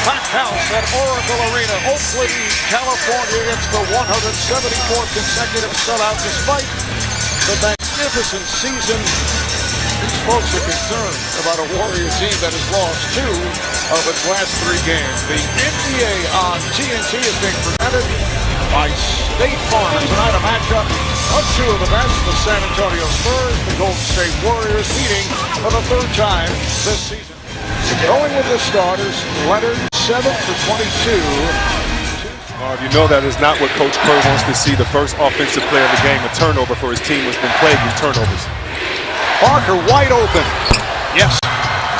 packed house at Oracle Arena, Oakland, California. It's the 174th consecutive sellout despite the magnificent season. These folks are concerned about a Warrior team that has lost 2 of its last 3 games. The NBA on TNT is being presented by State Farm. Tonight a matchup of 2 of the best, the San Antonio Spurs, the Golden State Warriors, meeting for the 3rd time this season. Going with the starters, Leonard 7 for 22. You know that is not what Coach Kerr wants to see. The first offensive play of the game, a turnover for his team, has been plagued with turnovers. Parker wide open. Yes,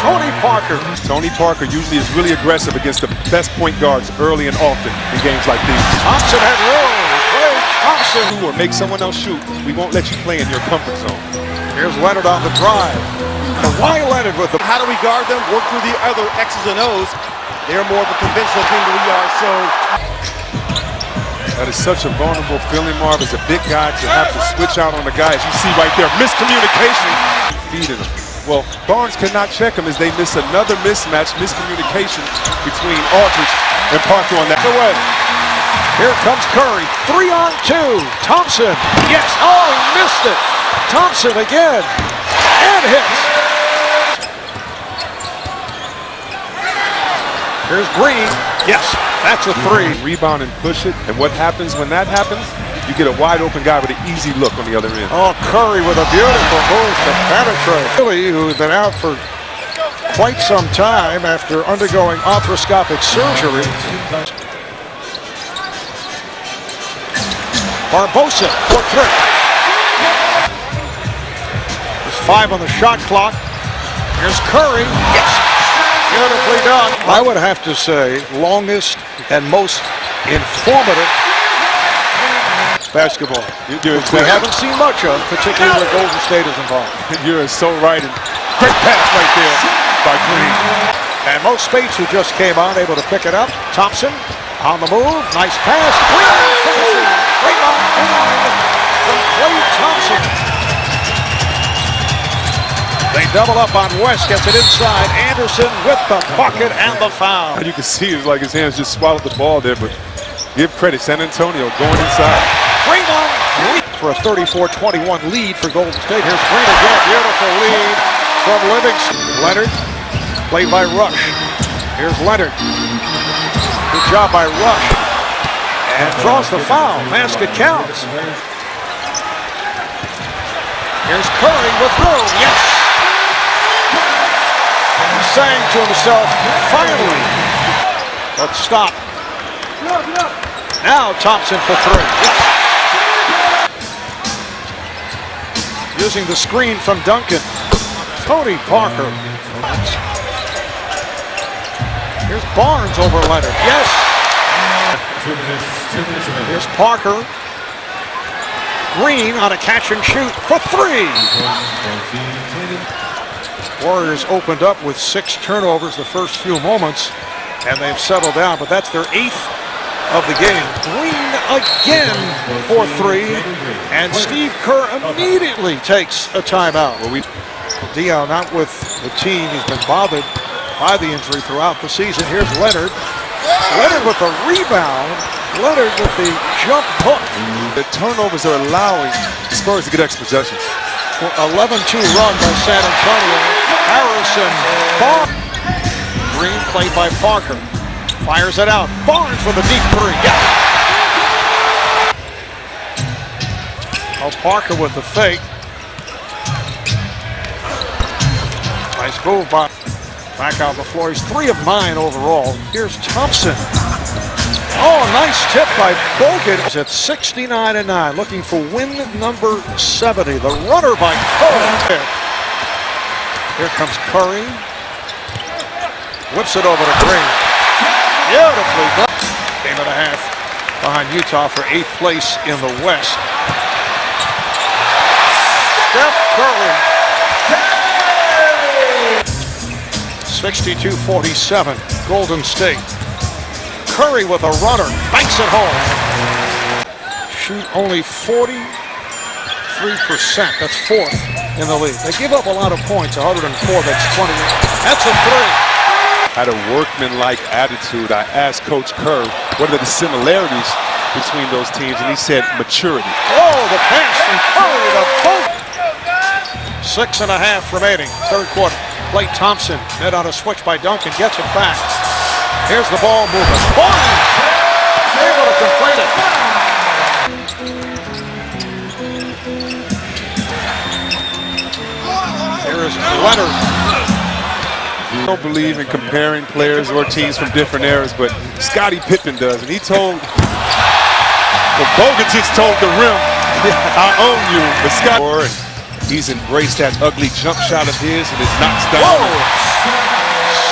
Tony Parker. Tony Parker usually is really aggressive against the best point guards early and often in games like these. Thompson had room. Klay Thompson. Or make someone else shoot. We won't let you play in your comfort zone. Here's Leonard on the drive. Why Leonard with the... How do we guard them? Work through the other X's and O's. They're more of a conventional team than we are, so... That is such a vulnerable feeling, Marv, as a big guy to have to switch out on the guy. As you see right there, miscommunication. Feeding him. Well, Barnes cannot check him as they miss another mismatch, miscommunication between Aldridge and Parker on that. Away. Here comes Curry. 3 on 2. Thompson. Yes. Oh, he missed it. Thompson again. And hits. Here's Green. Yes, that's a 3. Rebound and push it. And what happens when that happens? You get a wide open guy with an easy look on the other end. Oh, Curry with a beautiful move to penetrate. Billy, who's been out for quite some time after undergoing arthroscopic surgery. Barbosa for 3. There's 5 on the shot clock. Here's Curry. Yes. Beautifully done. I would have to say longest and most informative basketball, which we haven't seen much of, particularly when Golden State is involved. You're so right. And great pass right there by Green. And Mo Spates, who just came on, able to pick it up. Thompson on the move. Nice pass. Green. Great on from Klay Thompson. They double up on West, gets it inside. Anderson with the bucket and the foul. You can see it's like his hands just swallowed the ball there, but give credit, San Antonio going inside. Green on for a 34-21 lead for Golden State. Here's Green again, beautiful lead from Livingston. Leonard, played by Rush. Here's Leonard. Good job by Rush. And draws the foul. Basket counts. Here's Curry with room. Yes. Saying to himself, finally. Let's stop. Now Thompson for 3. Yes. Using the screen from Duncan. Tony Parker. Here's Barnes over Leonard. Yes. Here's Parker. Green on a catch and shoot for 3. Warriors opened up with 6 turnovers the first few moments, and they've settled down, but that's their 8th of the game. Green again for 3, and Steve Kerr immediately takes a timeout. Dion not with the team. He's been bothered by the injury throughout the season. Here's Leonard. Leonard with the rebound. Leonard with the jump hook. The turnovers are allowing the Spurs to get extra possessions. 11-2 run by San Antonio. Harrison, Barnes. Green played by Parker. Fires it out. Barnes with a deep 3. Yes. Oh, Parker with the fake. Nice move by. Back out the floor. He's 3 of 9 overall. Here's Thompson. Oh, nice tip by Bogut. It's at 69-9, looking for win number 70. The runner by Curry. Here comes Curry. Whips it over to Green. Beautifully done. Game and a half behind Utah for 8th place in the West. Steph Curry. 62-47, Golden State. Curry with a runner, banks it home. Shoot only 43%, that's 4th in the league. They give up a lot of points, 104, that's 20. That's a 3. had a workman-like attitude. I asked Coach Kerr what are the similarities between those teams, and he said maturity. Oh, the pass from Curry to both. 6.5 remaining, third quarter. Klay Thompson, net on a switch by Duncan, gets it back. Here's the ball movement. Barnes able to complete it. Here is Leonard. I don't believe in comparing players or teams from different eras, but Scottie Pippen does, and he told, well, Bogut just told the rim, I own you, but Scott, he's embraced that ugly jump shot of his, and it knocks down. Whoa!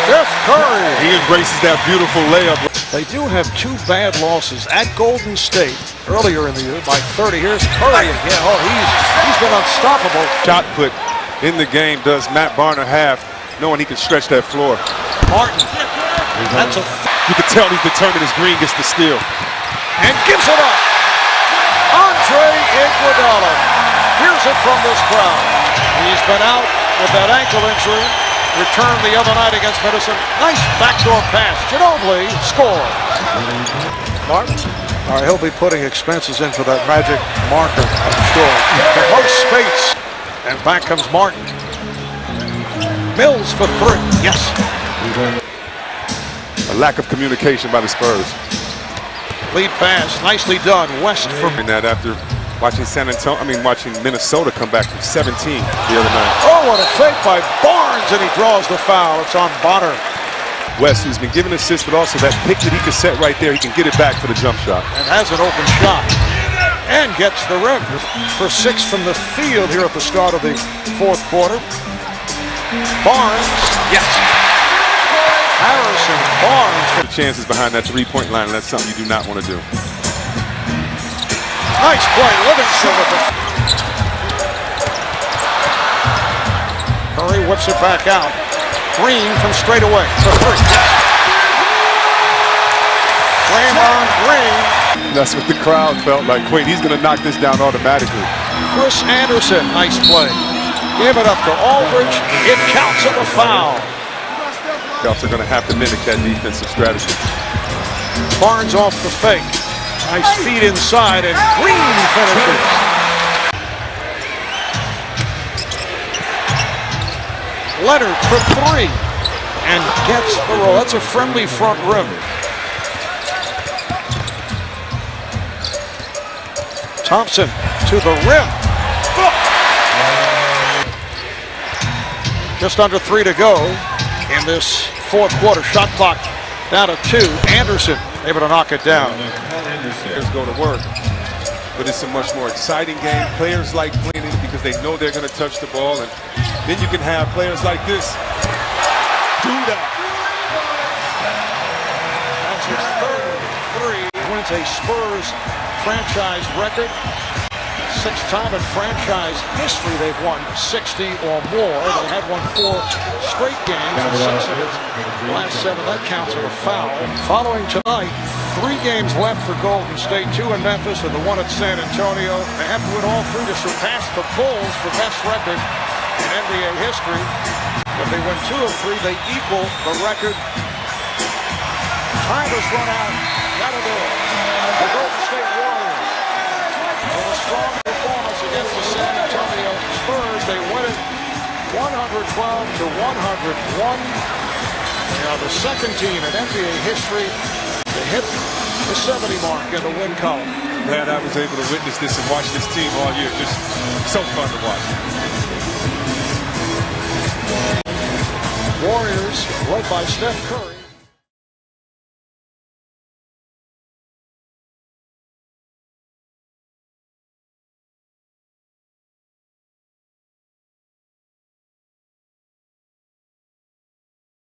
Steph Curry. He embraces that beautiful layup. They do have 2 bad losses at Golden State earlier in the year by 30. Here's Curry again. Oh, he's been unstoppable. Shot put in the game does Matt Barner have, knowing he can stretch that floor. Martin. That's a... You can tell he's determined as Green gets the steal. And gives it up. Andre Iguodala. Here's it from this crowd. He's been out with that ankle injury. Returned the other night against Medicine. Nice backdoor pass. Ginobili scored. Martin. All right, he'll be putting expenses in for that magic marker, I'm sure. Most Spates. And back comes Martin. Mills for 3. Yes. A lack of communication by the Spurs. Lead pass. Nicely done. West for... And that after watching watching Minnesota come back from 17 the other night. Oh, what a fake by Barnes, and he draws the foul. It's on Bonner. West, who's been given assists, but also that pick that he can set right there, he can get it back for the jump shot. And has an open shot. And gets the rim for 6 from the field here at the start of the fourth quarter. Barnes, yes. Harrison, Barnes. The chances behind that three-point line, and that's something you do not want to do. Nice play, Livingston with it. Curry whips it back out. Green from straight away for 3. Draymond Green. That's what the crowd felt like. Wait, he's going to knock this down automatically. Chris Anderson, nice play. Gave it up to Aldridge. It counts as a foul. They're going to have to mimic that defensive strategy. Barnes off the fake. Nice feed inside, and Green finishes. Leonard for 3 and gets the roll. That's a friendly front rim. Thompson to the rim. Just under 3 to go in this fourth quarter. Shot clock down to 2. Anderson able to knock it down. Players go to work, but it's a much more exciting game. Players like playing it because they know they're going to touch the ball, and then you can have players like this do that. That's his 3rd. Wins a Spurs franchise record. 6th time in franchise history they've won 60 or more. They had won 4 straight games and 6 of his last 7. That counts as a foul. Following tonight, 3 games left for Golden State, 2 in Memphis and the 1 at San Antonio. They have to win all 3 to surpass the Bulls for best record in NBA history. If they win 2 of 3, they equal the record. Time has run out. Gotta do it. The Golden State Warriors with a strong performance against the San Antonio Spurs. They win it 112 to 101. They are the 2nd team in NBA history to hit the 70 mark in the win column. Glad I was able to witness this and watch this team all year. Just so fun to watch. Warriors led by Steph Curry.